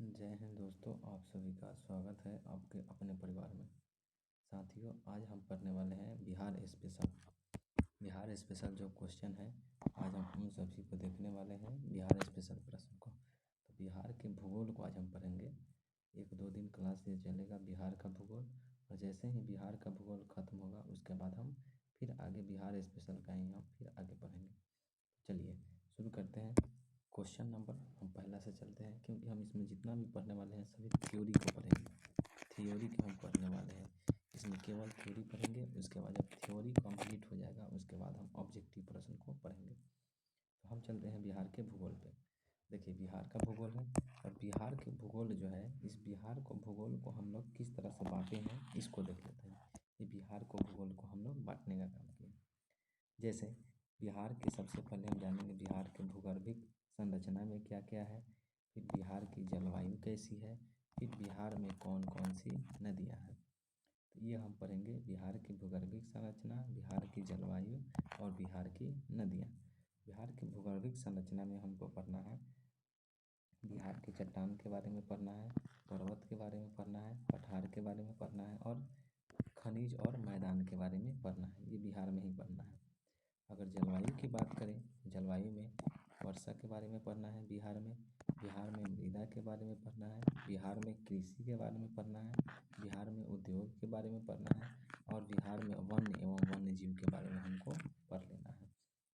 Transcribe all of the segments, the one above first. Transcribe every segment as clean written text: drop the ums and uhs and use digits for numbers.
जय हिंद दोस्तों, आप सभी का स्वागत है आपके अपने परिवार में। साथियों, आज हम पढ़ने वाले हैं बिहार स्पेशल। बिहार स्पेशल जो क्वेश्चन है, आज हम सभी को देखने वाले हैं बिहार स्पेशल प्रश्न को। तो बिहार के भूगोल को आज हम पढ़ेंगे। 1-2 दिन क्लास ये चलेगा बिहार का भूगोल, और जैसे ही बिहार का भूगोल ख़त्म होगा उसके बाद हम फिर आगे बिहार स्पेशल का ही हम फिर आगे पढ़ेंगे। चलिए शुरू करते हैं। क्वेश्चन नंबर हम पहला से चलते हैं, क्योंकि हम इसमें जितना भी पढ़ने वाले हैं सभी थ्योरी को पढ़ेंगे। थ्योरी को हम पढ़ने वाले हैं, इसमें केवल थ्योरी पढ़ेंगे। उसके बाद जब थ्योरी कंप्लीट हो जाएगा उसके बाद हम ऑब्जेक्टिव प्रश्न को पढ़ेंगे। तो हम चलते हैं बिहार के भूगोल पे। देखिए, बिहार का भूगोल है, और बिहार के भूगोल जो है, इस बिहार को भूगोल को हम लोग किस तरह से बांटे हैं इसको देख लेते हैं। ये बिहार को भूगोल को हम लोग बांटने का काम किया। जैसे बिहार के सबसे पहले हम जानेंगे बिहार के भूगर्भिक संरचना में क्या क्या है, फिर बिहार की जलवायु कैसी है, फिर बिहार में कौन कौन सी नदियाँ हैं। तो ये हम पढ़ेंगे बिहार की भूगर्भिक संरचना, बिहार की जलवायु और बिहार की नदियाँ। बिहार की भूगर्भिक संरचना में हमको पढ़ना है, बिहार की चट्टान के बारे में पढ़ना है, पर्वत के बारे में पढ़ना है, पठार के बारे में पढ़ना है, और खनिज और मैदान के बारे में पढ़ना है। ये बिहार में ही पढ़ना है। अगर जलवायु की बात करें, जलवायु में वर्षा के बारे में पढ़ना है बिहार में मृदा के बारे में पढ़ना है, बिहार में कृषि के बारे में पढ़ना है, बिहार में उद्योग के बारे में पढ़ना है, और बिहार में वन्य एवं वन्य जीव के बारे में हमको पढ़ लेना है।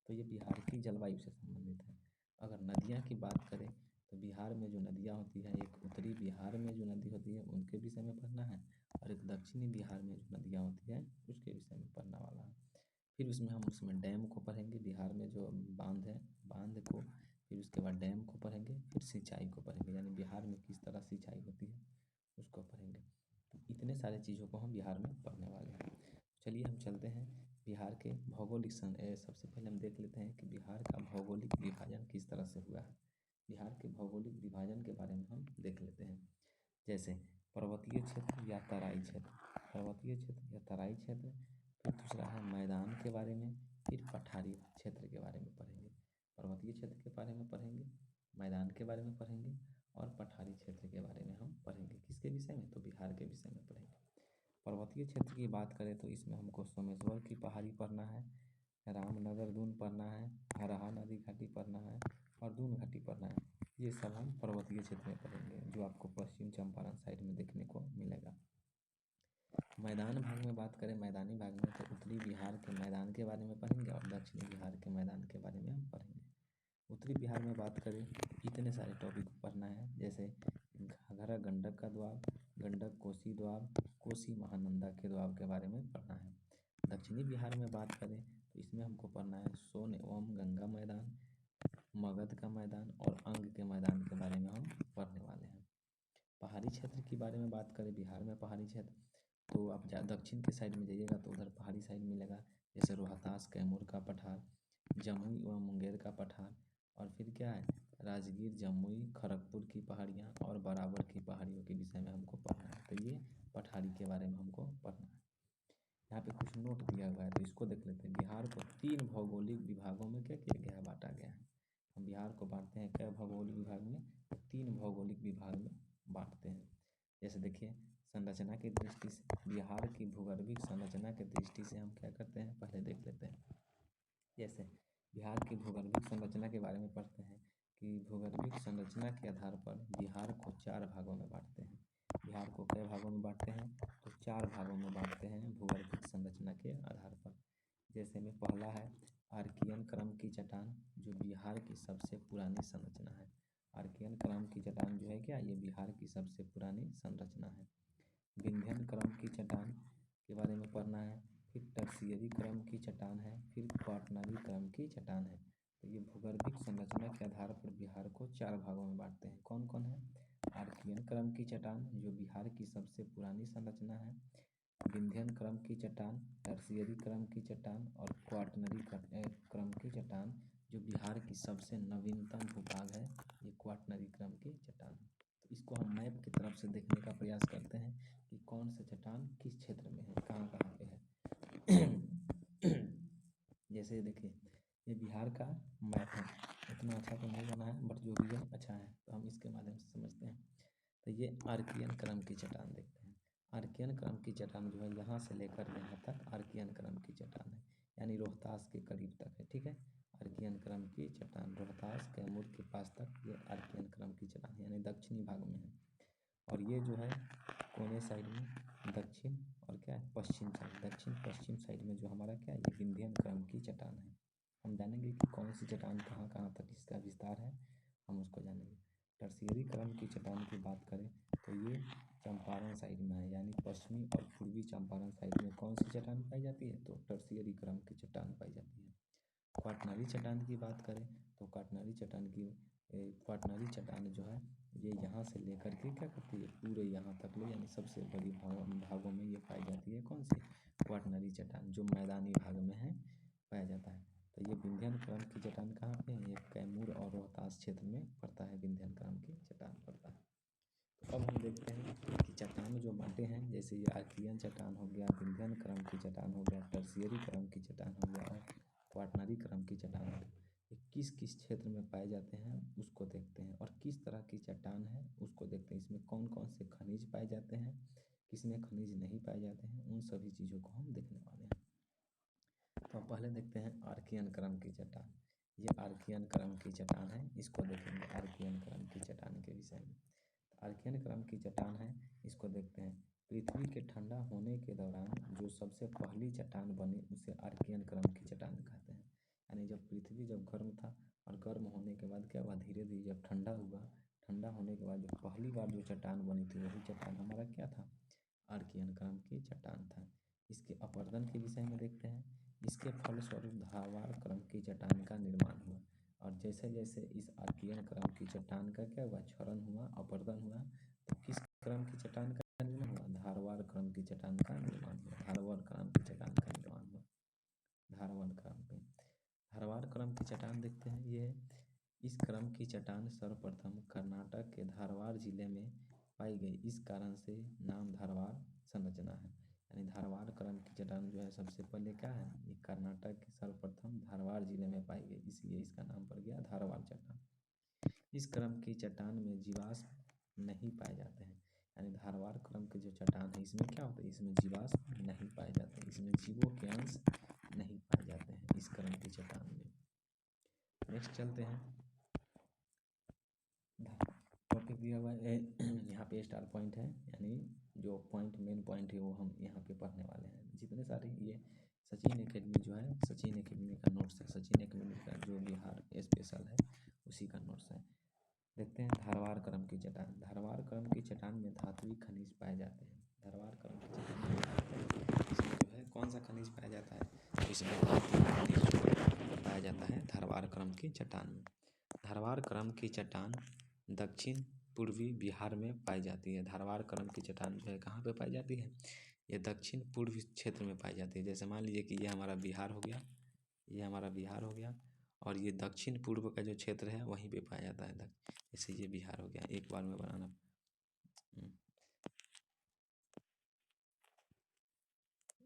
तो ये बिहार की जलवायु से संबंधित है। अगर नदियाँ की बात करें तो बिहार में जो नदियाँ होती हैं, एक उत्तरी बिहार में जो नदी होती है उनके विषय में पढ़ना है, और एक दक्षिणी बिहार में जो नदियाँ होती हैं उसके विषय में पढ़ना वाला है। फिर उसमें डैम को पढ़ेंगे, बिहार में जो बांध है बांध को, फिर उसके बाद डैम को पढ़ेंगे, फिर सिंचाई को पढ़ेंगे, यानी बिहार में किस तरह सिंचाई होती है उसको पढ़ेंगे। तो इतने सारे चीज़ों को हम बिहार में पढ़ने वाले हैं। चलिए हम चलते हैं बिहार के भौगोलिक सबसे पहले हम देख लेते हैं कि बिहार का भौगोलिक विभाजन किस तरह से हुआ है। बिहार के भौगोलिक विभाजन के बारे में हम देख लेते हैं। जैसे पर्वतीय क्षेत्र या तराई क्षेत्र, पर्वतीय क्षेत्र या तराई क्षेत्र, फिर दूसरा है मैदान के बारे में, फिर पठारी क्षेत्र के बारे में पढ़ेंगे। पर्वतीय क्षेत्र के बारे में पढ़ेंगे, मैदान के बारे में पढ़ेंगे, और पठारी क्षेत्र के बारे में हम पढ़ेंगे। किसके विषय में? तो बिहार के विषय में पढ़ेंगे। पर्वतीय क्षेत्र की बात करें तो इसमें हमको सोमेश्वर की पहाड़ी पढ़ना है, रामनगर दून पढ़ना है, हरहा नदी घाटी पढ़ना है, और दून घाटी पढ़ना है। ये सब हम पर्वतीय क्षेत्र में पढ़ेंगे, जो आपको पश्चिम चंपारण साइड में देखने को मिलेगा। मैदान भाग में बात करें, मैदानी भाग में तो उत्तरी बिहार के मैदान के बारे में पढ़ेंगे, और दक्षिणी बिहार के मैदान के बारे में हम पढ़ेंगे। उत्तरी बिहार में बात करें, इतने सारे टॉपिक पढ़ना है, जैसे घाघरा गंडक का द्वाब, गंडक कोसी द्वाब, कोसी महानंदा के द्वाब के बारे में पढ़ना है। दक्षिणी बिहार में बात करें तो इसमें हमको पढ़ना है सोन एवं गंगा मैदान, मगध का मैदान, और अंग के मैदान के बारे में हम पढ़ने वाले हैं। पहाड़ी क्षेत्र के बारे में बात करें, बिहार में पहाड़ी क्षेत्र तो आप दक्षिण के साइड में जाइएगा तो उधर पहाड़ी साइड मिलेगा, जैसे रोहतास कैमूर का पठार, जमुई एवं मुंगेर का पठार, और फिर क्या है, राजगीर, जमुई, खड़गपुर की पहाड़ियाँ और बराबर की पहाड़ियों के विषय में हमको पढ़ना है। तो ये पठारी के बारे में हमको पढ़ना है। यहाँ पे कुछ नोट दिया हुआ है तो इसको देख लेते हैं। बिहार को 3 भौगोलिक विभागों में क्या किया गया है, बांटा गया है। हम बिहार को बांटते हैं क्या भौगोलिक विभाग में? 3 भौगोलिक विभाग में बांटते हैं। जैसे देखिए, संरचना की दृष्टि से बिहार की भूगर्भिक संरचना की दृष्टि से हम क्या करते हैं, पहले देख लेते हैं। जैसे बिहार की भूगर्भिक संरचना के बारे में पढ़ते हैं कि भूगर्भिक संरचना के आधार पर बिहार को 4 भागों में बांटते हैं। बिहार को कई भागों में बांटते हैं? तो 4 भागों में बांटते हैं भूगर्भिक संरचना के आधार पर। जैसे में पहला है आर्कियन क्रम की चट्टान, जो बिहार की सबसे पुरानी संरचना है। आर्कियन क्रम की चट्टान जो है क्या, ये बिहार की सबसे पुरानी संरचना है। विंध्यन क्रम की चट्टान के बारे में पढ़ना है, फिर टर्शियरी क्रम की चट्टान है, फिर क्वाटरनरी क्रम की चट्टान है। तो ये भूगर्भिक संरचना के आधार पर बिहार को 4 भागों में बांटते हैं। कौन कौन है? आर्कियन क्रम की चट्टान, जो बिहार की सबसे पुरानी संरचना है, विंध्यन क्रम की चट्टान, टर्शियरी क्रम की चट्टान, और क्वाटरनरी क्रम की चट्टान, जो बिहार की सबसे नवीनतम भूभाग है, ये क्वाटरनरी क्रम की चट्टान है। तो इसको हम मैप की तरफ से देखने का प्रयास करते हैं कि कौन सा चट्टान किस क्षेत्र में है, कहाँ कहाँ पे है। जैसे देखिए, ये बिहार का मैप है, इतना अच्छा तो नहीं बना है बट जो भी है अच्छा है, तो हम इसके माध्यम से समझते हैं। ये आर्कियन क्रम की चट्टान देखते हैं। आर्कियन क्रम की चट्टान जो है यहाँ से लेकर यहाँ तक आर्कियन क्रम की चट्टान है, यानी रोहतास के करीब तक है। ठीक है, आर्कियन क्रम की चट्टान रोहतास कैमूर के पास तक ये आर्कियन क्रम की चट्टान यानी दक्षिणी भाग में है। और ये जो है कोने साइड में दक्षिण और क्या है पश्चिम साइड, दक्षिण पश्चिम साइड में जो हमारा क्या है ये विंध्यन क्रम की चट्टान है। हम जानेंगे कि कौन सी चट्टान कहाँ कहाँ तक इसका विस्तार है, हम उसको जानेंगे। टर्शियरी क्रम की चट्टान की बात करें तो ये चंपारण साइड में है, यानी पश्चिमी और पूर्वी चंपारण साइड में कौन सी चट्टान पाई जाती है, तो टर्शियरी क्रम की चट्टान पाई जाती है। क्वाटरनरी चट्टान की बात करें तो क्वाटरनरी चट्टान जो है ये यहाँ से लेकर के क्या करती है पूरे यहाँ तक ले, यानी सबसे बड़ी भागों में ये पाई जाती है। कौन सी क्वाटरनरी चट्टान जो मैदानी भाग में है पाया जाता है। तो ये विंध्यन क्रम की चट्टान कहाँ पे है, ये कैमूर और रोहतास क्षेत्र में पड़ता है, विंध्यन क्रम की चट्टान पड़ता है। तो अब हम देखते हैं कि चट्टान जो बांटे हैं, जैसे ये आर्कियन चट्टान हो गया, विंध्यन क्रम की चट्टान हो गया, टर्शियरी क्रम की चट्टान हो गया और क्वाटरनरी क्रम की चट्टान हो गया, ये किस किस क्षेत्र में पाए जाते हैं उसको देखते हैं। और किस तरह की चट्टान है उसको देखते हैं, इसमें कौन कौन से खनिज पाए जाते हैं, किसमें खनिज नहीं पाए जाते हैं, उन सभी चीज़ों को हम देखने वाले हैं। तो पहले देखते हैं आर्कियन क्रम की चट्टान। ये आर्कियन क्रम की चट्टान है, इसको देखेंगे आर्कियन क्रम की चट्टान के विषय में। आर्कियन क्रम की चट्टान है, इसको देखते हैं। पृथ्वी के ठंडा होने के दौरान जो सबसे पहली चट्टान बनी उसे आर्कियन क्रम की चट्टान कहते हैं। यानी जब पृथ्वी जब गर्म था और गर्म होने के बाद क्या हुआ, धीरे धीरे जब ठंडा हुआ, ठंडा होने के बाद जो पहली बार जो चट्टान बनी थी वही चट्टान हमारा क्या था, आर्कियन क्रम की चट्टान था। इसके अपर्दन के विषय में देखते हैं। इसके फलस्वरूप धारवाड़ क्रम की चट्टान का निर्माण हुआ। और जैसे जैसे इस आर्कियन क्रम की चट्टान का क्या हुआ, क्षरण हुआ, अपर्दन हुआ, तो किस क्रम की चट्टान का निर्माण हुआ, धारवाड़ क्रम की चट्टान का निर्माण हुआ। धारवाड़ क्रम की चट्टान का निर्माण हुआ, धारवाड़ क्रम की। धारवाड़ क्रम की चट्टान देखते हैं। ये इस क्रम की चट्टान सर्वप्रथम कर्नाटक के धारवाड़ जिले में पाई गई, इस कारण से नाम धारवाड़ संरचना है। यानी धारवाड़ क्रम की चट्टान जो है सबसे पहले क्या है, ये कर्नाटक के सर्वप्रथम धारवाड़ जिले में पाई गई, इसलिए इसका नाम पड़ गया धारवाड़ चट्टान। इस क्रम की चट्टान में जीवाश्म नहीं पाए जाते हैं। यानी धारवाड़ क्रम की जो चट्टान है इसमें क्या होता है, इसमें जीवाश्म नहीं पाए जाते हैं, इसमें जीवों के अंश नहीं पाए जाते हैं इस क्रम की चट्टान में। नेक्स्ट चलते हैं। टॉपिक दिया हुआ है यहाँ पे स्टार पॉइंट है, यानी जो पॉइंट मेन पॉइंट है वो हम यहाँ पे पढ़ने वाले हैं। जितने सारे ये सचिन एकेडमी जो है, सचिन एकेडमी का नोट्स है, सचिन एकेडमी का जो बिहार स्पेशल है उसी का नोट्स है। देखते हैं धारवाड़ क्रम की चट्टान। धारवाड़ क्रम की चट्टान में धात्विक खनिज पाए जाते हैं। धारवाड़ क्रम की चट्टान इसमें जो है कौन सा खनिज पाया जाता है, तो इसमें धात्विक खनिज पाया जाता है धारवाड़ क्रम की चट्टान में। धारवाड़ क्रम की चट्टान दक्षिण पूर्वी बिहार में पाई जाती है। धारवाड़ क्रम की चट्टान जो है कहाँ पे पाई जाती है, ये दक्षिण पूर्वी क्षेत्र में पाई जाती है। जैसे मान लीजिए कि ये हमारा बिहार हो गया, ये हमारा बिहार हो गया और ये दक्षिण पूर्व का जो क्षेत्र है वहीं पे पाया जाता है। जैसे ये बिहार हो गया, एक बार में बनाना।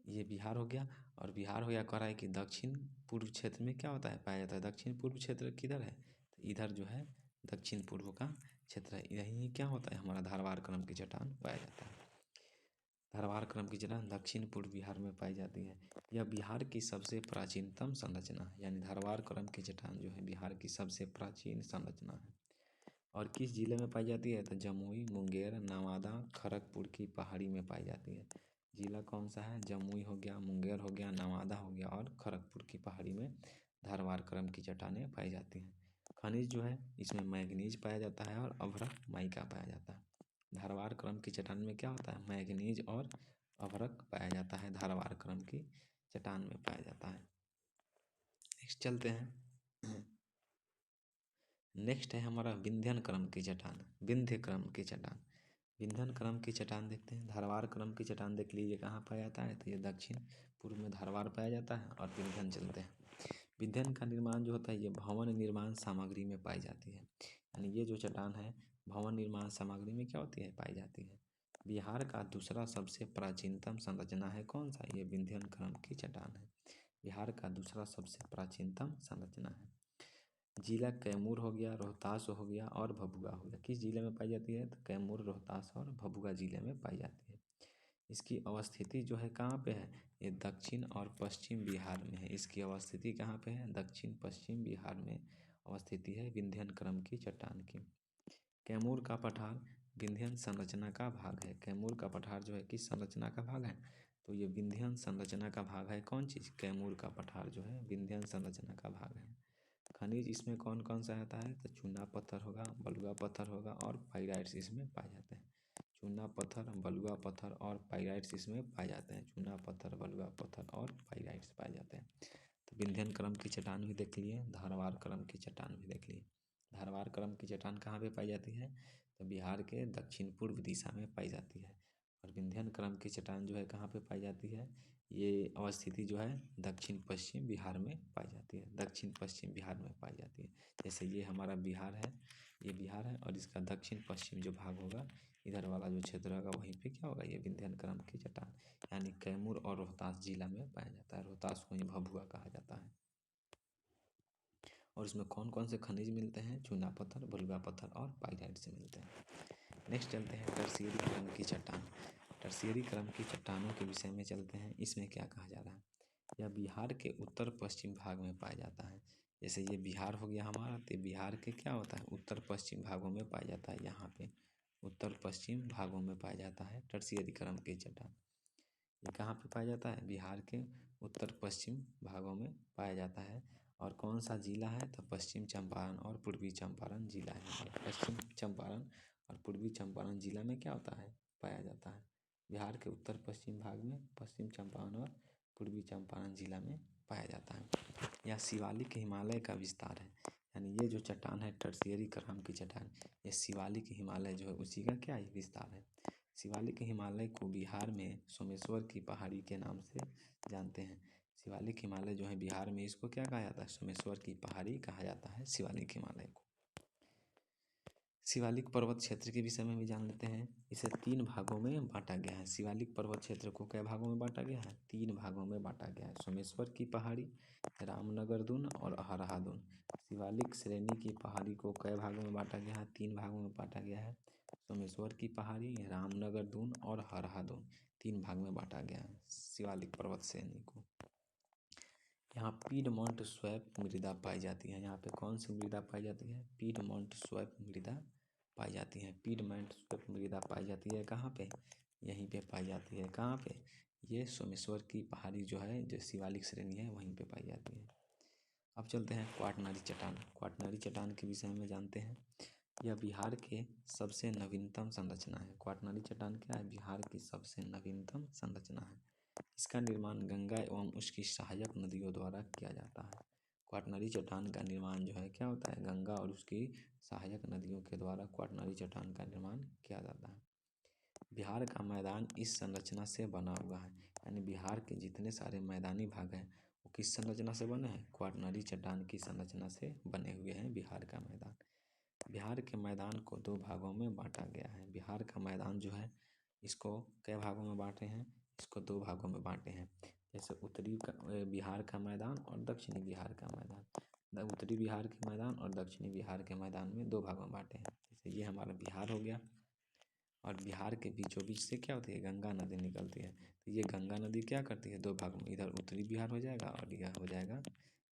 ये बिहार हो गया और बिहार हो गया, कह रहा है कि दक्षिण पूर्व क्षेत्र में क्या होता है, पाया जाता है। दक्षिण पूर्व क्षेत्र किधर है, तो इधर जो है दक्षिण पूर्व का क्षेत्र है, यहीं क्या होता है हमारा धारवाड़ क्रम की चट्टान पाया जाता है। धारवाड़ क्रम की चट्टान दक्षिण पूर्व बिहार में पाई जाती है। यह बिहार की सबसे प्राचीनतम संरचना है, यानी धारवाड़ क्रम की चट्टान जो है बिहार की सबसे प्राचीन संरचना है। और किस जिले में पाई जाती है, तो जमुई, मुंगेर, नवादा, खड़गपुर की पहाड़ी में पाई जाती है। जिला कौन सा है, जमुई हो गया, मुंगेर हो गया, नवादा हो गया और खड़गपुर की पहाड़ी में धारवाड़ क्रम की चट्टानें पाई जाती हैं। खनिज जो है इसमें मैग्नीज पाया जाता है और अभ्रक माइका पाया जाता है। धारवाड़ क्रम की चट्टान में क्या होता है, मैग्नीज और अभ्रक पाया जाता है, धारवाड़ क्रम की चट्टान में पाया जाता है। नेक्स्ट चलते हैं। नेक्स्ट है हमारा विंध्यन क्रम की चट्टान, विंध्य क्रम की चट्टान। विंध्यन क्रम की चट्टान देखते हैं। धारवाड़ क्रम की चट्टान देख लीजिए कहाँ पाया जाता है, तो ये दक्षिण पूर्व में धारवाड़ पाया जाता है। और विंध्यन चलते हैं। विंध्यन का निर्माण जो होता है ये भवन निर्माण सामग्री में पाई जाती है। यानी ये जो चट्टान है भवन निर्माण सामग्री में क्या होती है, पाई जाती है। बिहार का दूसरा सबसे प्राचीनतम संरचना है कौन सा, ये विंध्यन क्रम की चट्टान है। बिहार का दूसरा सबसे प्राचीनतम संरचना है। जिला कैमूर हो गया, रोहतास हो गया और भभुआ हो गया। किस जिले में पाई जाती है? तो कैमूर, रोहतास और भभुआ जिले में पाई जाती है। इसकी अवस्थिति जो है कहाँ पे है? ये दक्षिण और पश्चिम बिहार में है। इसकी अवस्थिति कहाँ पे है? दक्षिण पश्चिम बिहार में अवस्थिति है विंध्यन क्रम की चट्टान की। कैमूर का पठार विंध्यन संरचना का भाग है। कैमूर का पठार जो है किस संरचना का भाग है? तो ये विंध्यन संरचना का भाग है। कौन चीज़? कैमूर का पठार जो है विंध्यन संरचना का भाग है। खनिज इसमें कौन कौन सा आता है? तो चूना पत्थर होगा, बलुआ पत्थर होगा और पाइराइट्स इसमें पाए जाते हैं। चूना पत्थर, बलुआ पत्थर और पाइराइट्स इसमें पाए जाते हैं। चूना पत्थर, बलुआ पत्थर और पाइराइट्स पाए जाते हैं। तो विंध्यन क्रम की चट्टान भी देख लिए, धारवाड़ क्रम की चट्टान भी देख लिए। धारवाड़ क्रम की चट्टान कहाँ पे पाई जाती है? तो बिहार के दक्षिण पूर्व दिशा में पाई जाती है। और विंध्यन क्रम की चट्टान जो है कहाँ पे पाई जाती है? ये अवस्थिति जो है दक्षिण पश्चिम बिहार में पाई जाती है। दक्षिण पश्चिम बिहार में पाई जाती है। जैसे ये हमारा बिहार है, ये बिहार है और इसका दक्षिण पश्चिम जो भाग होगा, इधर वाला जो क्षेत्र होगा वहीं पे क्या होगा? ये विंध्यन क्रम की चट्टान यानी कैमूर और रोहतास जिला में पाया जाता है। रोहतास को ही भभुआ कहा जाता है। और इसमें कौन कौन से खनिज मिलते हैं? चूना पत्थर, बलुआ पत्थर और पाइराइट से मिलते हैं। नेक्स्ट चलते हैं टर्शियरी क्रम की चट्टान। टर्शियरी क्रम की चट्टानों के विषय में चलते हैं। इसमें क्या कहा जा रहा है? यह बिहार के उत्तर पश्चिम भाग में पाया जाता है। जैसे ये बिहार हो गया हमारा, तो बिहार के क्या होता है? उत्तर पश्चिम भागों में पाया जाता है। यहाँ पे उत्तर पश्चिम भागों में पाया जाता है टर्शियरी क्रम की चट्टान। ये कहाँ पे पाया जाता है? बिहार के उत्तर पश्चिम भागों में पाया जाता है। और कौन सा जिला है? तो पश्चिम चंपारण और पूर्वी चंपारण जिला है। पश्चिम चंपारण और पूर्वी चंपारण जिला में क्या होता है? पाया जाता है। बिहार के उत्तर पश्चिम भाग में पश्चिम चंपारण और पूर्वी चंपारण जिला में पाया जाता है। यह शिवालिक हिमालय का विस्तार है। यानी ये जो चट्टान है टर्शियरी क्रम की चट्टान, ये शिवालिक हिमालय जो है उसी का क्या है? विस्तार है। शिवालिक हिमालय को बिहार में सोमेश्वर की पहाड़ी के नाम से जानते हैं। शिवालिक हिमालय जो है बिहार में, इसको क्या कहा जाता है? सोमेश्वर की पहाड़ी कहा जाता है शिवालिक हिमालय को। शिवालिक पर्वत क्षेत्र के विषय में भी जान लेते हैं। इसे 3 भागों में बांटा गया है। शिवालिक पर्वत क्षेत्र को कई भागों में बांटा गया है? 3 भागों में बांटा गया है। सोमेश्वर की पहाड़ी, रामनगर दून और अहरहा दून। शिवालिक श्रेणी की पहाड़ी को कई भागों में बांटा गया है? 3 भागों में बांटा गया है। सोमेश्वर की पहाड़ी, रामनगर दून और अहरहा दून, 3 भाग में बांटा गया है शिवालिक पर्वत श्रेणी को। यहाँ पीडमोंट स्वैप मृदा पाई जाती है। यहाँ पे कौन सी मृदा पाई जाती है? पीडमोंट स्वैप मृदा पाई जाती है। पीडमोंट स्वैप मृदा पाई जाती है कहाँ पे? यहीं पे पाई जाती है। कहाँ पे? ये सोमेश्वर की पहाड़ी जो है, जो शिवालिक श्रेणी है, वहीं पे पाई जाती है। अब चलते हैं क्वाटरनरी चट्टान। क्वाटरनरी चट्टान के विषय में जानते हैं। यह बिहार के सबसे नवीनतम संरचना है। क्वाटरनरी चट्टान क्या है? बिहार की सबसे नवीनतम संरचना है। इसका निर्माण गंगा एवं उसकी सहायक नदियों द्वारा किया जाता है। क्वाटरनरी चट्टान का निर्माण जो है क्या होता है? गंगा और उसकी सहायक नदियों के द्वारा क्वाटरनरी चट्टान का निर्माण किया जाता है। बिहार का मैदान इस संरचना से बना हुआ है। यानी बिहार के जितने सारे मैदानी भाग हैं वो किस संरचना से बने हैं? क्वाटरनरी चट्टान की संरचना से बने हुए हैं बिहार का मैदान। बिहार के मैदान को 2 भागों में बांटा गया है। बिहार का मैदान जो है, इसको कई भागों में बांटे हैं? इसको 2 भागों में बांटे हैं। जैसे उत्तरी बिहार का मैदान और दक्षिणी बिहार का मैदान। उत्तरी बिहार के मैदान और दक्षिणी बिहार के मैदान में 2 भागों में बांटे हैं। जैसे ये हमारा बिहार हो गया और बिहार के बीचों बीच से क्या होती है? गंगा नदी निकलती है। तो ये गंगा नदी क्या करती है? 2 भागों में, इधर उत्तरी बिहार हो जाएगा और यह हो जाएगा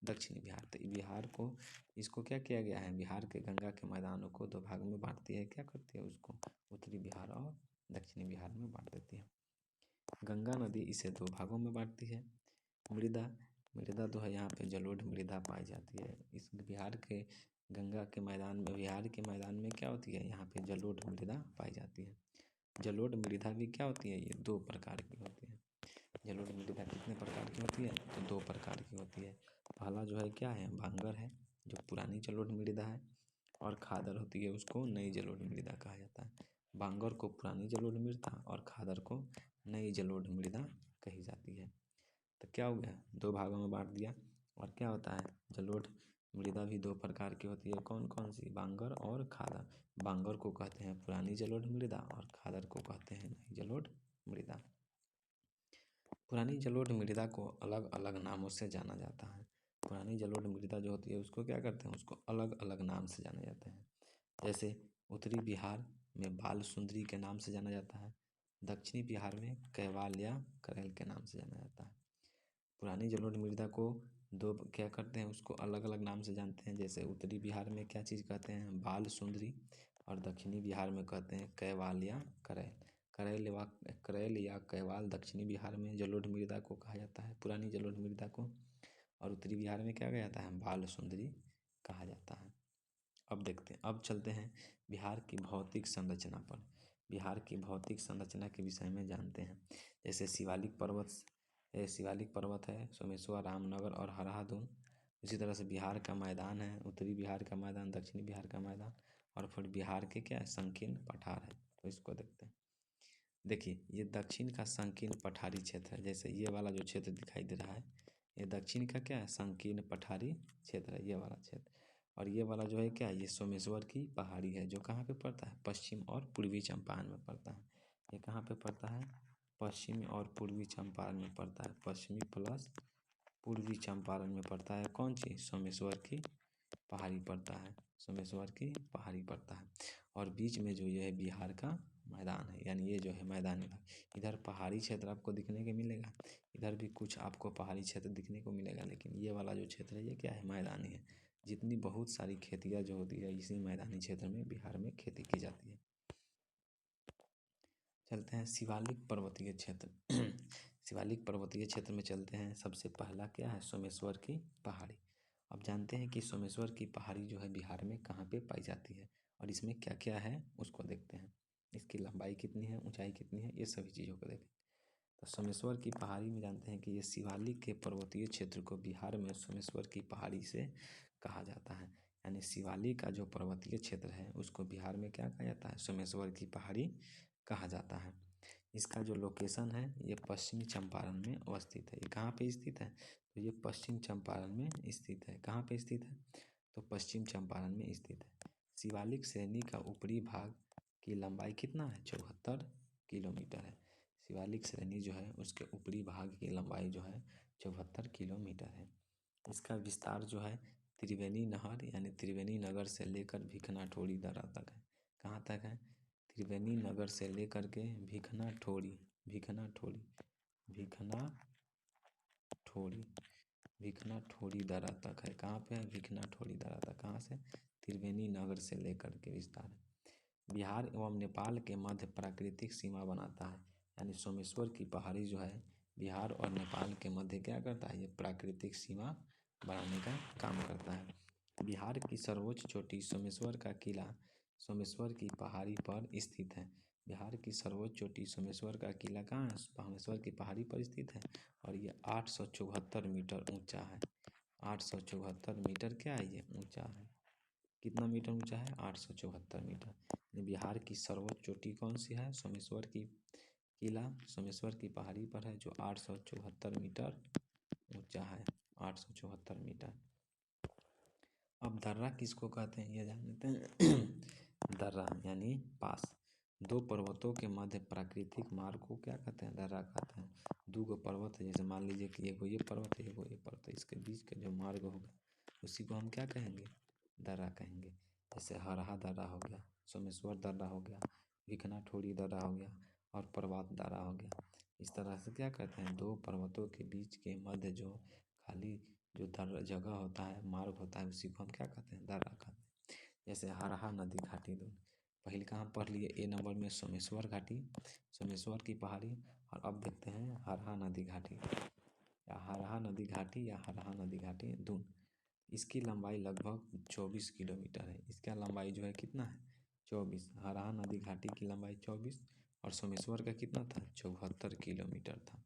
दक्षिणी बिहार। तो बिहार को, इसको क्या किया गया है? बिहार के गंगा के मैदानों को 2 भाग में बांटती है। क्या करती है? उसको उत्तरी बिहार और दक्षिणी बिहार में बांट देती है। गंगा नदी इसे 2 भागों में बांटती है। मृदा, मृदा जो है यहाँ पे जलोढ़ मृदा पाई जाती है। इस बिहार के गंगा के मैदान में, बिहार के मैदान में क्या होती है? यहाँ पे जलोढ़ मृदा पाई जाती है। जलोढ़ मृदा भी क्या होती है? ये 2 प्रकार की होती है। जलोढ़ मृदा कितने प्रकार की होती है? तो 2 प्रकार की होती है। पहला जो है क्या है? भांगर है, जो पुरानी जलोढ़ मृदा है, और खादर होती है, उसको नई जलोढ़ मृदा कहा जाता है। भांगर को पुरानी जलोढ़ मृदा और खादर को नई जलोढ़ मृदा कही जाती है। तो क्या हो गया? 2 भागों में बांट दिया। और क्या होता है? जलोढ़ मृदा भी 2 प्रकार की होती है। कौन कौन सी? बांगर और खादर। बांगर को कहते हैं पुरानी जलोढ़ मृदा और खादर को कहते हैं नई जलोढ़ मृदा। पुरानी जलोढ़ मृदा को अलग अलग नामों से जाना जाता है। पुरानी जलोढ़ मृदा जो होती है उसको क्या करते हैं, उसको अलग अलग नाम से जाने जाते हैं। जैसे उत्तरी बिहार में बाल सुंदरी के नाम से जाना जाता है, दक्षिणी बिहार में कैवाल या करेल के नाम से जाना जाता है। पुरानी जलोढ़ मृदा को दो क्या करते हैं, उसको अलग अलग नाम से जानते हैं। जैसे उत्तरी बिहार में क्या चीज़ कहते हैं, बाल सुंदरी, और दक्षिणी बिहार में कहते हैं कैवाल या करेल। करेल या कैवाल दक्षिणी बिहार में जलोढ़ मृदा को कहा जाता है, पुरानी जलोढ़ मृदा को, और उत्तरी बिहार में क्या कहा जाता है, बाल सुंदरी कहा जाता है। अब देखते हैं, अब चलते हैं बिहार की भौतिक संरचना पर। बिहार की भौतिक संरचना के विषय में जानते हैं। जैसे शिवालिक पर्वत है, सोमेश्वर, रामनगर और हरहादून। उसी तरह से बिहार का मैदान है, उत्तरी बिहार का मैदान, दक्षिणी बिहार का मैदान, और फिर बिहार के क्या है, संकीर्ण पठार है। तो इसको देखते हैं। देखिए, ये दक्षिण का संकीर्ण पठारी क्षेत्र है। जैसे ये वाला जो क्षेत्र दिखाई दे रहा है, ये दक्षिण का क्या है, संकीर्ण पठारी क्षेत्र है, ये वाला क्षेत्र। और ये वाला जो है क्या है, ये सोमेश्वर की पहाड़ी है, जो कहाँ पे पड़ता है, पश्चिम और पूर्वी चंपारण में पड़ता है। ये कहाँ पे पड़ता है, पश्चिमी और पूर्वी चंपारण में पड़ता है। पश्चिमी प्लस पूर्वी चंपारण में पड़ता है कौन चीज़, सोमेश्वर की पहाड़ी पड़ता है, सोमेश्वर की पहाड़ी पड़ता है। और बीच में जो ये है बिहार का मैदान है, यानी ये जो है मैदानी भाग। इधर पहाड़ी क्षेत्र आपको दिखने के मिलेगा, इधर भी कुछ आपको पहाड़ी क्षेत्र दिखने को मिलेगा, लेकिन ये वाला जो क्षेत्र है ये क्या है, मैदानी है। जितनी बहुत सारी खेतियाँ जो होती है इसी मैदानी क्षेत्र में बिहार में खेती की जाती है। चलते हैं शिवालिक पर्वतीय क्षेत्र। शिवालिक पर्वतीय क्षेत्र में चलते हैं। सबसे पहला क्या है, सोमेश्वर की पहाड़ी। अब जानते हैं कि सोमेश्वर की पहाड़ी जो है बिहार में कहाँ पे पाई जाती है, और इसमें क्या क्या है उसको देखते हैं। इसकी लंबाई कितनी है, ऊंचाई कितनी है, ये सभी चीज़ों को देखें। तो सोमेश्वर की पहाड़ी में जानते हैं कि ये शिवालिक के पर्वतीय क्षेत्र को बिहार में सोमेश्वर की पहाड़ी से कहा जाता है। यानी शिवालिक का जो पर्वतीय क्षेत्र है उसको बिहार में क्या कहा जाता है, सोमेश्वर की पहाड़ी कहा जाता है। इसका जो लोकेशन है ये पश्चिमी चंपारण में अवस्थित है। ये कहाँ पे स्थित है, तो ये पश्चिम चंपारण में स्थित है। कहाँ पे स्थित है, तो पश्चिम चंपारण में स्थित है। शिवालिक श्रेणी का ऊपरी भाग की लंबाई कितना है, 74 किलोमीटर है। शिवालिक श्रेणी जो है उसके ऊपरी भाग की लंबाई जो है 74 किलोमीटर है। इसका विस्तार जो है त्रिवेणी नहर यानी त्रिवेणी नगर से लेकर भिखनाठोड़ी दर्रा तक है। कहाँ तक है, त्रिवेणी नगर से लेकर के भिखनाठोड़ी भिखनाठोड़ी दर्रा तक है। कहाँ पे है, भिखनाठोड़ी दर्रा तक। कहाँ से, त्रिवेणी नगर से लेकर के विस्तार है। बिहार एवं नेपाल के मध्य प्राकृतिक सीमा बनाता है। यानी सोमेश्वर की पहाड़ी जो है बिहार और नेपाल के मध्य क्या करता है, ये प्राकृतिक सीमा बनाने का काम करता है। बिहार की सर्वोच्च चोटी सोमेश्वर का किला सोमेश्वर की पहाड़ी पर स्थित है। बिहार की सर्वोच्च चोटी सोमेश्वर का किला कहाँ है, सोमेश्वर की पहाड़ी पर स्थित है, और ये 874 मीटर ऊंचा है। 874 मीटर क्या है, ये ऊंचा है। कितना मीटर ऊंचा है, 874 मीटर। बिहार की सर्वोच्च चोटी कौन सी है, सोमेश्वर की किला सोमेश्वर की पहाड़ी पर है, जो 874 मीटर ऊंचा है, 874 मीटर। अब दर्रा किसको कहते हैं ये जान लेते हैं। दर्रा यानी पास। दो पर्वतों के मध्य प्राकृतिक मार्ग को क्या कहते हैं, दर्रा कहते हैं। दो गो पर्वत है, जैसे मान लीजिए कि एगो ये पर्वत है, एगो ये पर्वत है, इसके बीच का जो मार्ग होगा उसी को हम क्या कहेंगे, दर्रा कहेंगे। जैसे हरहा दर्रा हो गया, सोमेश्वर दर्रा हो गया, भिखनाठोड़ी दर्रा हो गया, और पर्वत दर्रा हो गया। इस तरह से क्या कहते हैं, दो पर्वतों के बीच के मध्य जो खाली जो दर्रा जगह होता है, मार्ग होता है, उसी को हम क्या कहते हैं, दर्रा कहते हैं। जैसे हरहा नदी घाटी दो पहले कहाँ पढ़ लिए, ए नंबर में सोमेश्वर घाटी, सोमेश्वर की पहाड़ी, और अब देखते हैं हरहा नदी घाटी या हरहा नदी घाटी या हरहा नदी घाटी दून। इसकी लंबाई लगभग 24 किलोमीटर है। इसका लंबाई जो है कितना है, 24। हरहा नदी घाटी की लंबाई 24 और सोमेश्वर का कितना था, 74 किलोमीटर था।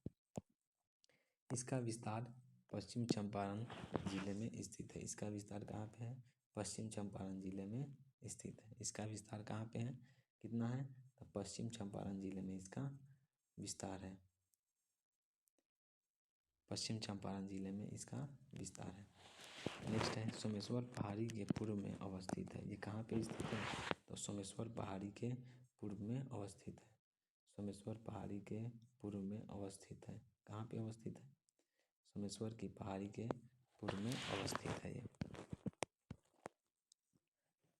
इसका विस्तार पश्चिम चंपारण जिले में स्थित है। इसका विस्तार कहाँ पे है, पश्चिम चंपारण जिले में स्थित है। इसका विस्तार कहाँ पे है, कितना है, तो पश्चिम चंपारण जिले में इसका विस्तार है। पश्चिम चंपारण जिले में इसका विस्तार है। नेक्स्ट है सोमेश्वर पहाड़ी के पूर्व में अवस्थित है। ये कहाँ पे स्थित है, तो सोमेश्वर पहाड़ी के पूर्व में अवस्थित है। सोमेश्वर पहाड़ी के पूर्व में अवस्थित है। कहाँ पे अवस्थित है, सोमेश्वर की पहाड़ी के पूर्व में अवस्थित है ये।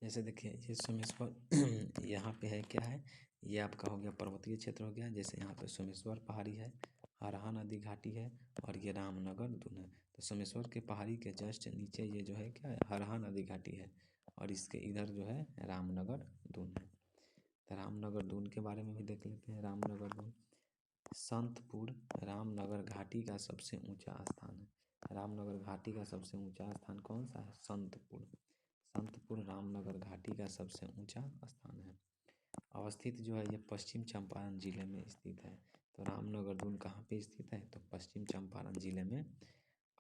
जैसे देखिए ये सोमेश्वर यहाँ पे है, क्या है ये आपका हो गया पर्वतीय क्षेत्र हो गया। जैसे यहाँ पे सोमेश्वर पहाड़ी है, हरहा नदी घाटी है और ये रामनगर दून है। तो सोमेश्वर के पहाड़ी के जस्ट नीचे ये जो है क्या है, हरहा नदी घाटी है और इसके इधर जो है रामनगर दून है। तो रामनगर दून के बारे में भी देख लेते हैं। रामनगर दून संतपुर रामनगर घाटी का सबसे ऊंचा स्थान है। रामनगर घाटी का सबसे ऊंचा स्थान कौन सा है? संतपुर। संतपुर रामनगर घाटी का सबसे ऊंचा स्थान है। अवस्थित जो है ये पश्चिम चंपारण जिले में स्थित है। तो रामनगर दून कहाँ पे स्थित है? तो पश्चिम चंपारण जिले में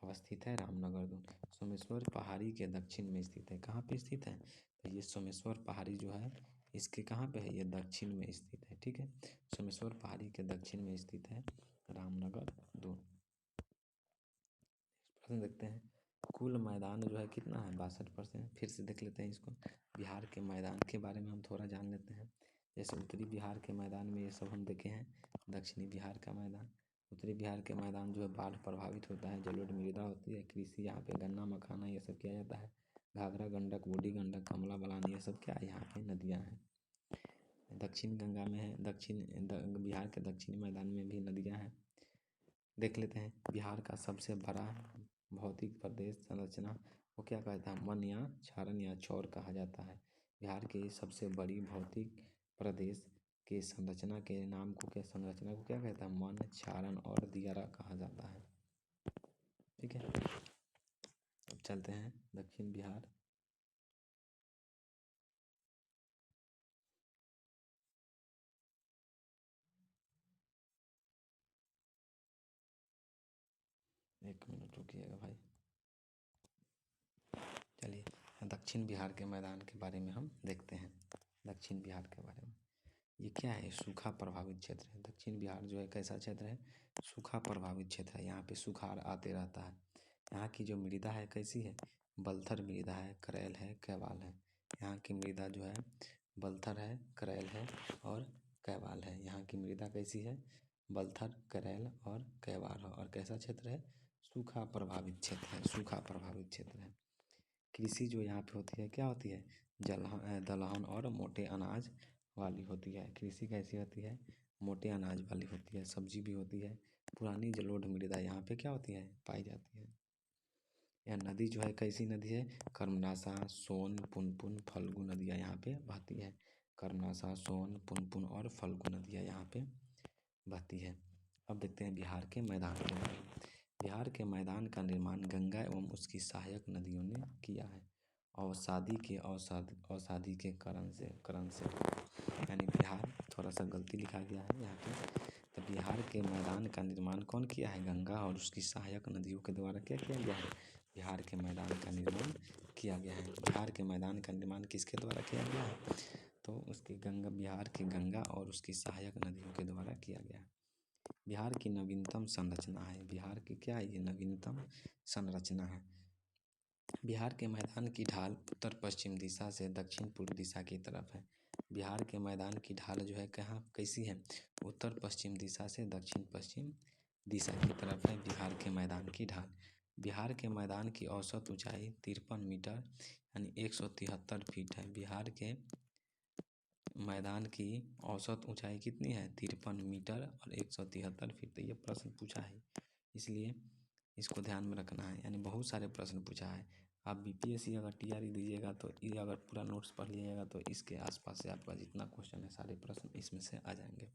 अवस्थित है रामनगर दून। सोमेश्वर पहाड़ी के दक्षिण में स्थित है। कहाँ पे स्थित है? तो ये सोमेश्वर पहाड़ी जो है इसके कहाँ पे है? ये दक्षिण में स्थित है। ठीक है, सोमेश्वर पहाड़ी के दक्षिण में स्थित है रामनगर दून। प्रश्न देखते हैं। कुल मैदान जो है कितना है? 62%। फिर से देख लेते हैं इसको। बिहार के मैदान के बारे में हम थोड़ा जान लेते हैं। जैसे उत्तरी बिहार के मैदान में ये सब हम देखे हैं। दक्षिणी बिहार का मैदान, उत्तरी बिहार के मैदान जो है बाढ़ प्रभावित होता है, जलोढ़ मृदा होती है, कृषि यहाँ पे गन्ना मखाना ये सब किया जाता है। घाघरा गंडक, बूढ़ी गंडक, कमला बलान ये सब क्या है? यहाँ पे नदियाँ हैं। दक्षिण गंगा में है, बिहार के दक्षिणी मैदान में भी नदियाँ हैं। देख लेते हैं। बिहार का सबसे बड़ा भौतिक प्रदेश संरचना वो क्या कहता है? मन या क्षारण या चौर कहा जाता है। बिहार की सबसे बड़ी भौतिक प्रदेश के संरचना के नाम को क्या, संरचना को क्या कहता है? मन, क्षारण और दियारा कहा जाता है। ठीक है, अब चलते हैं दक्षिण बिहार। एक मिनट रुकिएगा भाई। चलिए दक्षिण बिहार के मैदान के बारे में हम देखते हैं। दक्षिण बिहार के बारे में ये क्या है? सूखा प्रभावित क्षेत्र है। दक्षिण बिहार जो है कैसा क्षेत्र है? सूखा प्रभावित क्षेत्र है। यहाँ पे सुखाड़ आते रहता है। यहाँ की जो मृदा है कैसी है? बलथर मृदा है, करैल है, कैवाल है। यहाँ की मृदा जो है बलथर है, करैल है और कैवाल है। यहाँ की मृदा कैसी है? बलथर, करैल और कैवाल है। और कैसा क्षेत्र है? सूखा प्रभावित क्षेत्र है। सूखा प्रभावित क्षेत्र है। कृषि जो यहाँ पे होती है क्या होती है? दलहन और मोटे अनाज वाली होती है। कृषि कैसी होती है? मोटे अनाज वाली होती है। सब्जी भी होती है। पुरानी जलोढ़ मृदा यहाँ पे क्या होती है? पाई जाती है। यह नदी जो है कैसी नदी है? कर्मनाशा, सोन, पुनपुन, फल्गु नदियाँ यहाँ पे बहती है। कर्मनाशा, सोन, पुनपुन और फल्गु नदियाँ यहाँ पे बहती है। अब देखते हैं बिहार के मैदान के बारे में। बिहार के मैदान का निर्माण गंगा एवं उसकी सहायक नदियों ने किया है। अवसादी के करण से यानी बिहार, थोड़ा सा गलती लिखा गया है यहाँ पे। तो बिहार के मैदान का निर्माण कौन किया है? गंगा और उसकी सहायक नदियों के द्वारा क्या किया गया है? बिहार के मैदान का निर्माण किया गया है। बिहार के मैदान का निर्माण किसके द्वारा किया गया है? तो उसकी बिहार की गंगा और उसकी सहायक नदियों के द्वारा किया गया है। बिहार की नवीनतम संरचना है। बिहार की क्या है? ये नवीनतम संरचना है। बिहार के मैदान की ढाल उत्तर पश्चिम दिशा से दक्षिण पूर्व दिशा की तरफ है। बिहार के मैदान की ढाल जो है कहाँ कैसी है? उत्तर पश्चिम दिशा से दक्षिण पश्चिम दिशा की तरफ है बिहार के मैदान की ढाल। बिहार के मैदान की औसत ऊंचाई 53 मीटर यानी 173 फीट है। बिहार के मैदान की औसत ऊंचाई कितनी है? 53 मीटर और 173 फीट। तो ये प्रश्न पूछा है, इसलिए इसको ध्यान में रखना है। यानी बहुत सारे प्रश्न पूछा है। आप बीपीएससी अगर टीआरई दीजिएगा तो ये अगर पूरा नोट्स पढ़ लीजिएगा तो इसके आसपास से आपका जितना क्वेश्चन है सारे प्रश्न इसमें से आ जाएंगे।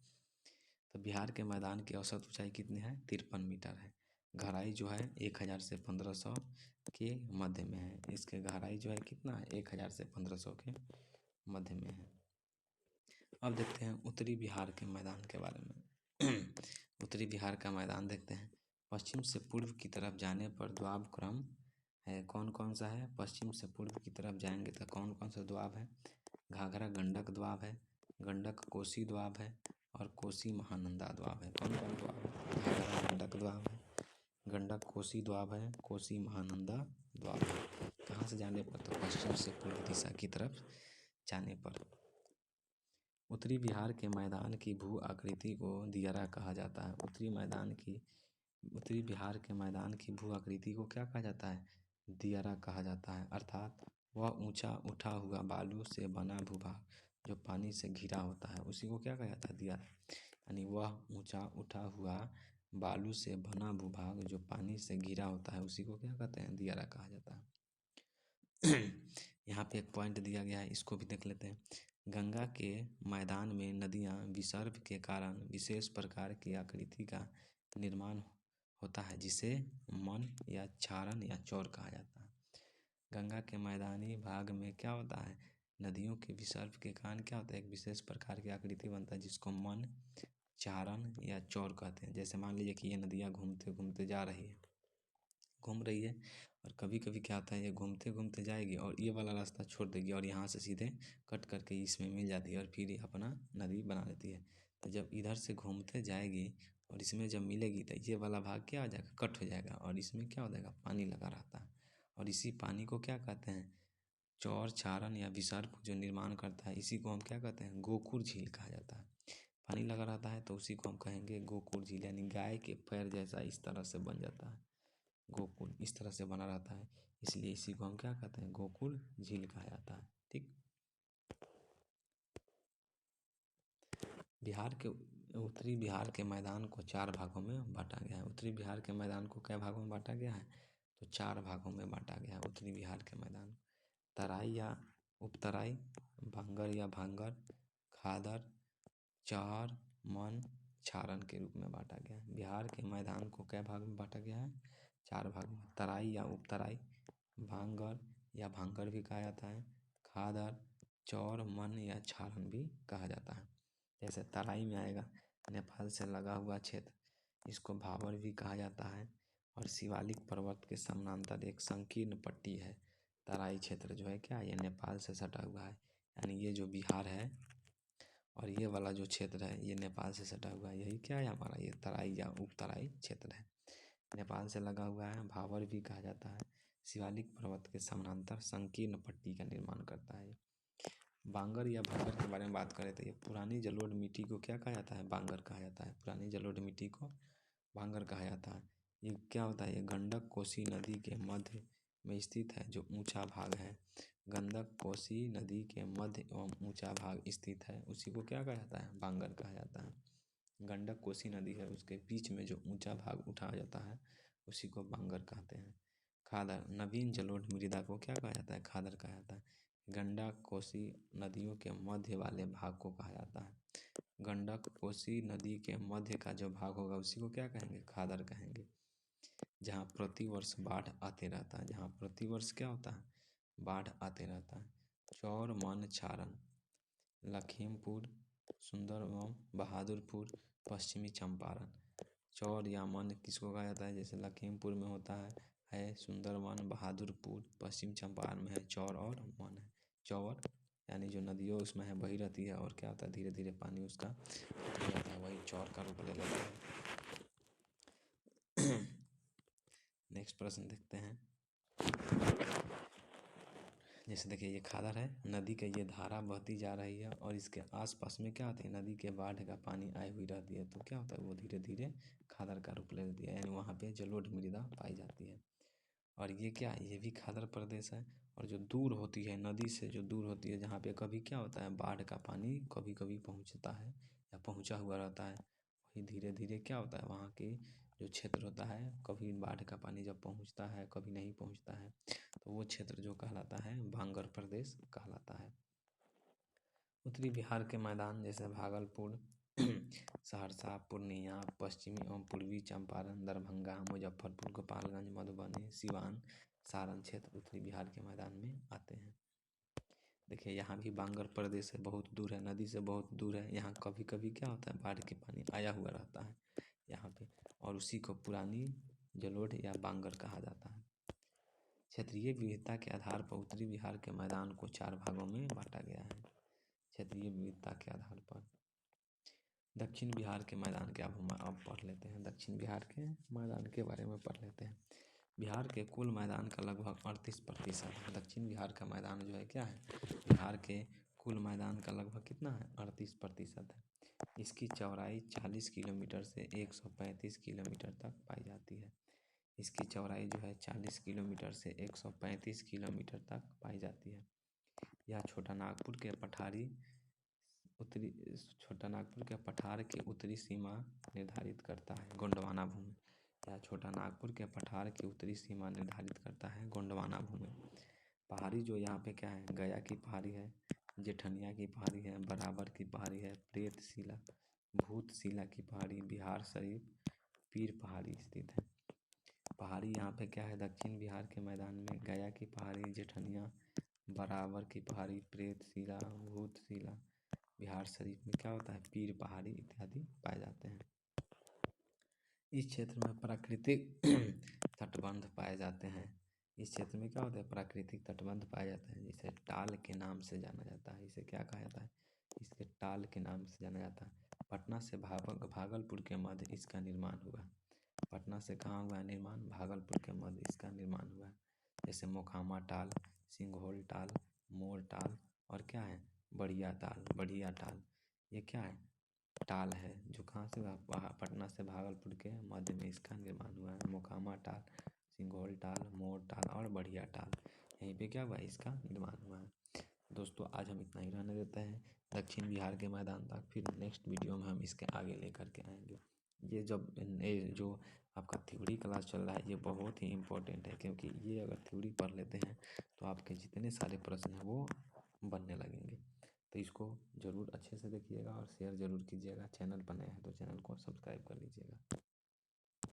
तो बिहार के मैदान की औसत ऊंचाई कितनी है? 53 मीटर है। गहराई जो है 1000 से 1500 के मध्य में है। इसके गहराई जो है कितना है? 1000 से 1500 के मध्य में है। अब देखते हैं उत्तरी बिहार के मैदान के बारे में। उत्तरी बिहार का मैदान देखते हैं। पश्चिम से पूर्व की तरफ जाने पर द्वाब क्रम है। कौन कौन सा है? पश्चिम से पूर्व की तरफ जाएंगे तो कौन कौन सा द्वाब है? घाघरा गंडक द्वाब है, गंडक कोसी द्वाब है और कोसी महानंदा द्वाब है। कौन कौन द्वाब है? घाघरा गंडक द्वाब है, गंडक कोसी द्वाब है, कोसी महानंदा द्वाब है। कहाँ से जाने पर? तो पश्चिम से पूर्व दिशा की तरफ जाने पर। उत्तरी बिहार के मैदान की भू आकृति को दियारा कहा जाता है। उत्तरी मैदान की उत्तरी बिहार के मैदान की भू आकृति को क्या कहा जाता है? दियारा कहा जाता है, अर्थात वह ऊंचा उठा हुआ बालू से बना भूभाग जो पानी से घिरा होता है उसी को क्या कहा जाता है? दियारा। यानी वह ऊंचा उठा हुआ बालू से बना भूभाग जो पानी से घिरा होता है उसी को क्या कहते हैं? दियारा कहा जाता है। यहाँ पे एक पॉइंट दिया गया है, इसको भी देख लेते हैं। गंगा के मैदान में नदियाँ विसर्ग के कारण विशेष प्रकार की आकृति का निर्माण होता है जिसे मन या क्षारण या चौर कहा जाता है। गंगा के मैदानी भाग में क्या होता है? नदियों के विसर्ग के कारण क्या होता है? एक विशेष प्रकार की आकृति बनता है जिसको मन, चारण या चौर कहते हैं। जैसे मान लीजिए कि ये नदियाँ घूमते घूमते जा रही है, घूम रही है, और कभी कभी क्या होता है ये घूमते घूमते जाएगी और ये वाला रास्ता छोड़ देगी और यहाँ से सीधे कट करके इसमें मिल जाती है और फिर ये अपना नदी बना लेती है। तो जब इधर से घूमते जाएगी और इसमें जब मिलेगी तो ये वाला भाग क्या हो जाएगा? कट हो जाएगा और इसमें क्या हो जाएगा? पानी लगा रहता है और इसी पानी को क्या कहते हैं? चौर, क्षारण या विसर्ग जो निर्माण करता है इसी को हम क्या कहते हैं? गोकुर झील कहा जाता है। पानी लगा रहता है तो उसी को हम कहेंगे गोकुर झील, यानी गाय के पैर जैसा इस तरह से बन जाता है। गोकुल इस तरह से बना रहता है, इसलिए इसी को हम क्या कहते हैं? गोकुल झील कहा जाता है। ठीक। बिहार के उत्तरी बिहार के मैदान को 4 भागों में बांटा गया है। उत्तरी बिहार के मैदान को क्या भागों में बांटा गया है? तो 4 भागों में बांटा गया है उत्तरी बिहार के मैदान। तराई या उपतराई, भांगर या भांगर, खादर, चौर, मन, क्षारण के रूप में बांटा गया है। बिहार के मैदान को क्या भाग में बांटा गया है? 4 भाग में। तराई या उपतराई, भांगर या भांगर भी कहा जाता है, खादर, चौर, मन या क्षारण भी कहा जाता है। जैसे तराई में आएगा नेपाल से लगा हुआ क्षेत्र, इसको भाबर भी कहा जाता है, और शिवालिक पर्वत के समानांतर एक संकीर्ण पट्टी है। तराई क्षेत्र जो है क्या, ये नेपाल से सटा हुआ है, यानी ये जो बिहार है और ये वाला जो क्षेत्र है ये नेपाल से सटा हुआ है। यही क्या है हमारा? ये तराई या उपतराई क्षेत्र है, नेपाल से लगा हुआ है। भाबर भी कहा जाता है, शिवालिक पर्वत के समानांतर संकीर्ण पट्टी का निर्माण करता है। बांगर या भांगर के बारे में बात करें तो ये पुरानी जलोढ़ मिट्टी को क्या कहा जाता है? बांगर कहा जाता है। पुरानी जलोढ़ मिट्टी को बांगर कहा जाता है। ये क्या होता है? ये गंडक कोसी नदी के मध्य में स्थित है जो ऊंचा भाग है। गंडक कोसी नदी के मध्य एवं ऊंचा भाग स्थित है उसी को क्या कहा जाता है? बांगर कहा जाता है। गंडक कोसी नदी है उसके बीच में जो ऊंचा भाग उठाया जाता है उसी को बांगर कहते हैं। खादर, नवीन जलोढ़ मृदा को क्या कहा जाता है? खादर कहा जाता है। गंडक कोसी नदियों के मध्य वाले भाग को कहा जाता है। गंडक कोसी नदी के मध्य का जो भाग होगा उसी को क्या कहेंगे? खादर कहेंगे। जहाँ प्रतिवर्ष बाढ़ आते रहता है, जहाँ प्रतिवर्ष क्या होता है? बाढ़ आते रहता है। चौर, मन, क्षारण, लखीमपुर, सुंदरबन, बहादुरपुर, पश्चिमी चंपारण। चौर या मन किसको कहा जाता है? जैसे लखीमपुर में होता है सुंदरबन, बहादुरपुर, पश्चिम चंपारण में है चौर और मन है। चौर यानी जो नदियों उसमें है बही रहती है और क्या होता है? धीरे धीरे पानी उसका उठ जाता है, वही चौर का रूप ले लेता है। नेक्स्ट प्रश्न देखते हैं। जैसे देखिए ये खादर है, नदी के ये धारा बहती जा रही है और इसके आसपास में क्या होती है? नदी के बाढ़ का पानी आई हुई रहती है, तो क्या होता है? वो धीरे धीरे खादर का रूप ले लेती है, यानी वहाँ पे जलोढ़ मृदा पाई जाती है। और ये क्या, ये भी खादर प्रदेश है। और जो दूर होती है नदी से, जो दूर होती है जहाँ पे कभी क्या होता है? बाढ़ का पानी कभी कभी पहुँचता है या पहुँचा हुआ रहता है, वही धीरे धीरे क्या होता है? वहाँ के जो क्षेत्र होता है, कभी बाढ़ का पानी जब पहुँचता है कभी नहीं पहुँचता है, तो वो क्षेत्र जो कहलाता है भांगर प्रदेश कहलाता है। उत्तरी बिहार के मैदान जैसे भागलपुर, सहरसा, पूर्णिया, पश्चिमी एवं पूर्वी चंपारण, दरभंगा, मुजफ्फरपुर, गोपालगंज, मधुबनी, सिवान, सारण क्षेत्र उत्तरी बिहार के मैदान में आते हैं। देखिए यहाँ भी बांगर प्रदेश है, बहुत दूर है, नदी से बहुत दूर है। यहाँ कभी कभी क्या होता है? बाढ़ के पानी आया हुआ रहता है यहाँ पे, और उसी को पुरानी जलोढ़ या बांगर कहा जाता है। क्षेत्रीय विविधता के आधार पर उत्तरी बिहार के मैदान को 4 भागों में बांटा गया है। क्षेत्रीय विविधता के आधार पर दक्षिण बिहार के मैदान के अब पढ़ लेते हैं। दक्षिण बिहार के मैदान के बारे में पढ़ लेते हैं। बिहार के कुल मैदान का लगभग 38% दक्षिण बिहार का मैदान जो है क्या है? बिहार के कुल मैदान का लगभग कितना है 38% है। इसकी चौड़ाई 40 किलोमीटर से 135 किलोमीटर तक पाई जाती है। इसकी चौड़ाई जो है 40 किलोमीटर से 135 किलोमीटर तक पाई जाती है। यह छोटा नागपुर के पठार के उत्तरी सीमा निर्धारित करता है गोंडवाना भूमि। यह छोटा नागपुर के पठार की उत्तरी सीमा निर्धारित करता है गोंडवाना भूमि। पहाड़ी जो यहाँ पे क्या है, गया की पहाड़ी है, जेठनिया की पहाड़ी है, बराबर की पहाड़ी है, प्रेतशिला, भूतशिला की पहाड़ी, बिहार शरीफ, पीर पहाड़ी स्थित है। पहाड़ी यहाँ पे क्या है, दक्षिण बिहार के मैदान में गया की पहाड़ी, जेठनिया, बराबर की पहाड़ी, प्रेतशिला, भूतशिला, बिहार शरीफ में क्या होता है, पीर पहाड़ी इत्यादि पाए जाते हैं। इस क्षेत्र में प्राकृतिक तटबंध पाए जाते हैं। इस क्षेत्र में क्या होता है, प्राकृतिक तटबंध पाए जाते हैं, जिसे टाल के नाम से जाना जाता है। इसे क्या कहा जाता है, इसके टाल के नाम से जाना जाता है। पटना से भागलपुर के मध्य इसका निर्माण हुआ। पटना से कहाँ हुआ निर्माण, भागलपुर के मध्य इसका निर्माण हुआ। जैसे मोकामा टाल, सिंघोल टाल, मोर टाल और क्या है, बढ़िया टाल। ये क्या है, टाल है जो कहाँ से पटना से भागलपुर के मध्य में इसका निर्माण हुआ है। मोकामा टाल, सिंघोल टाल, मोर टाल और बढ़िया टाल, यहीं पे क्या हुआ, इसका निर्माण हुआ है। दोस्तों आज हम इतना ही रहने देते हैं दक्षिण बिहार के मैदान तक। फिर नेक्स्ट वीडियो में हम इसके आगे लेकर के आएंगे। ये जो आपका थ्योरी क्लास चल रहा है ये बहुत ही इम्पोर्टेंट है, क्योंकि ये अगर थ्योरी पढ़ लेते हैं तो आपके जितने सारे प्रश्न हैं वो बनने लगेंगे। तो इसको ज़रूर अच्छे से देखिएगा और शेयर ज़रूर कीजिएगा। चैनल पर नए हैं तो चैनल को सब्सक्राइब कर लीजिएगा।